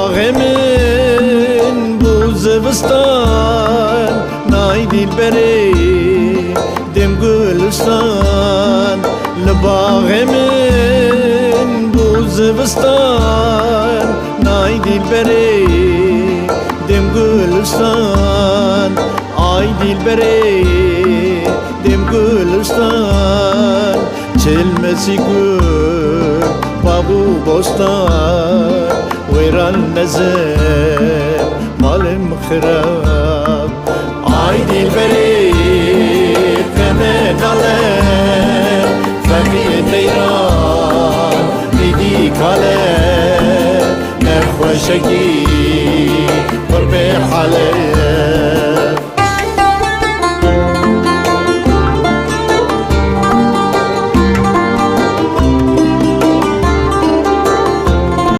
لباغمن بو زبستان ناي دلبري دم گلستان لباغمن بو زبستان ناي دلبري دم گلستان ay dilbere dem gülistan çelmesi gül babu bostan veran nezer malim khirab ay dilbere kemen ale femi teyran didi kale nefşeki qurbe hale